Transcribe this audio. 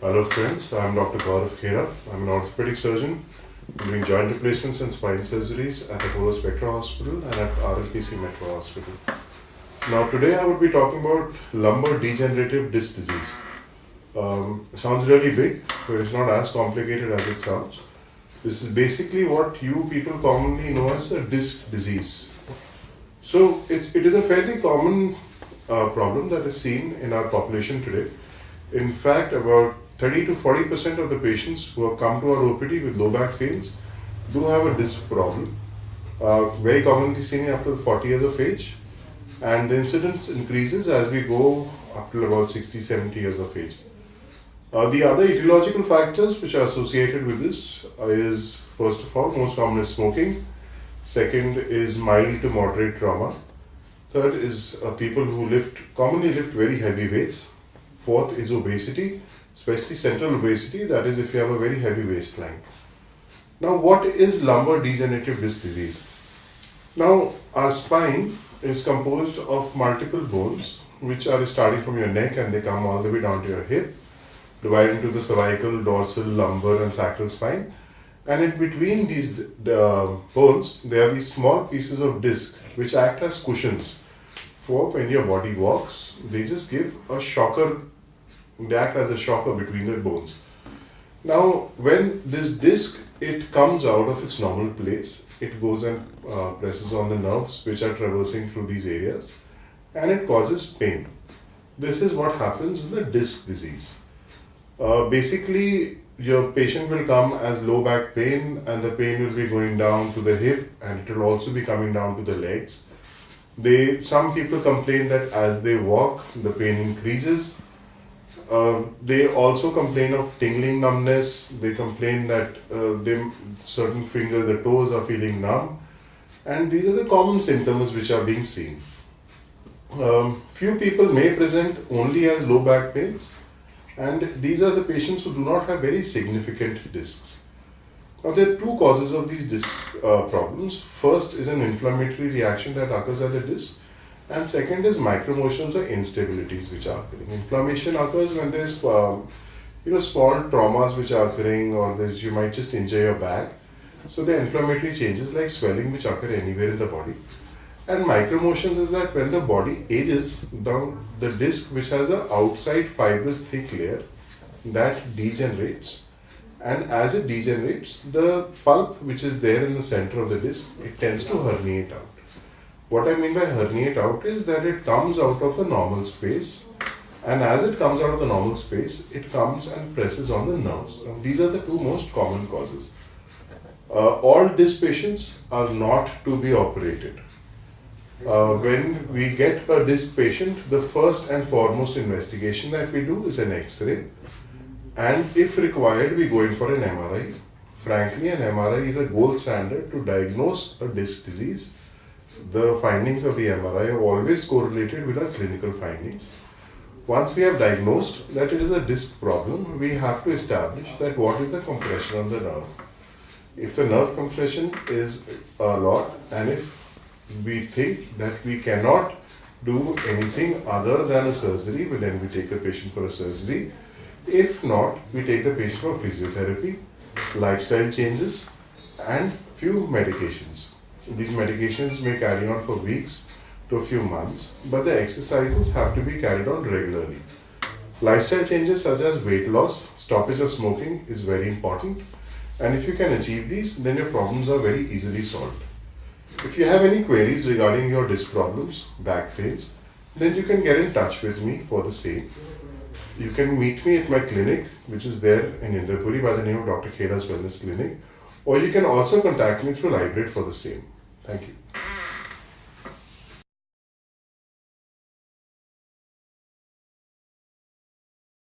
Hello friends, I'm Dr. Gaurav Khera. I'm an orthopedic surgeon doing joint replacements and spine surgeries at Apollo Spectra Hospital and at RLPC Metro Hospital. Now today I would be talking about lumbar degenerative disc disease. Sounds really big, but it's not as complicated as it sounds. This is basically what you people commonly know as a disc disease. So it is a fairly common problem that is seen in our population today. In fact, about 30 to 40% of the patients who have come to our OPD with low back pains do have a disc problem, very commonly seen after 40 years of age, and the incidence increases as we go up to about 60, 70 years of age. The other etiological factors which are associated with this is, first of all, most common is smoking. Second is mild to moderate trauma. Third is people who commonly lift very heavy weights. Fourth is obesity, especially central obesity, that is if you have a very heavy waistline. Now, what is lumbar degenerative disc disease? Now, our spine is composed of multiple bones which are starting from your neck and they come all the way down to your hip, divided into the cervical, dorsal, lumbar and sacral spine. And in between these bones, there are these small pieces of disc which act as cushions for when your body walks. They just give a shocker. They act as a shocker between the bones. Now, when this disc, it comes out of its normal place, it goes and presses on the nerves which are traversing through these areas, and it causes pain. This is what happens in the disc disease. Basically, your patient will come as low back pain, and the pain will be going down to the hip, and it will also be coming down to the legs. Some people complain that as they walk, the pain increases. They also complain of tingling numbness. They complain that certain fingers, the toes are feeling numb. And these are the common symptoms which are being seen. Few people may present only as low back pains. And these are the patients who do not have very significant discs. Now, there are two causes of these disc problems. First is an inflammatory reaction that occurs at the disc. And second is micromotions or instabilities which are occurring. Inflammation occurs when there is, small traumas which are occurring, or you might just injure your back. So there are inflammatory changes like swelling which occur anywhere in the body. And micromotions is that when the body ages, down the disc which has an outside fibrous thick layer that degenerates. And as it degenerates, the pulp which is there in the center of the disc, it tends to herniate out. What I mean by herniate out is that it comes out of the normal space, and as it comes out of the normal space, it comes and presses on the nerves. Now, these are the two most common causes. All disc patients are not to be operated. When we get a disc patient, the first and foremost investigation that we do is an Xray, and if required, we go in for an MRI. Frankly, an MRI is a gold standard to diagnose a disc disease. The findings of the MRI are always correlated with our clinical findings. Once we have diagnosed that it is a disc problem, we have to establish that what is the compression on the nerve. If the nerve compression is a lot, and if we think that we cannot do anything other than a surgery, then we take the patient for a surgery. If not, we take the patient for physiotherapy, lifestyle changes, and few medications. These medications may carry on for weeks to a few months, but the exercises have to be carried on regularly. Lifestyle changes such as weight loss, stoppage of smoking is very important, and if you can achieve these, then your problems are very easily solved. If you have any queries regarding your disc problems, back pains, then you can get in touch with me for the same. You can meet me at my clinic, which is there in Indrapuri by the name of Dr. Khera's Wellness Clinic, or you can also contact me through Lybrate for the same. Thank you.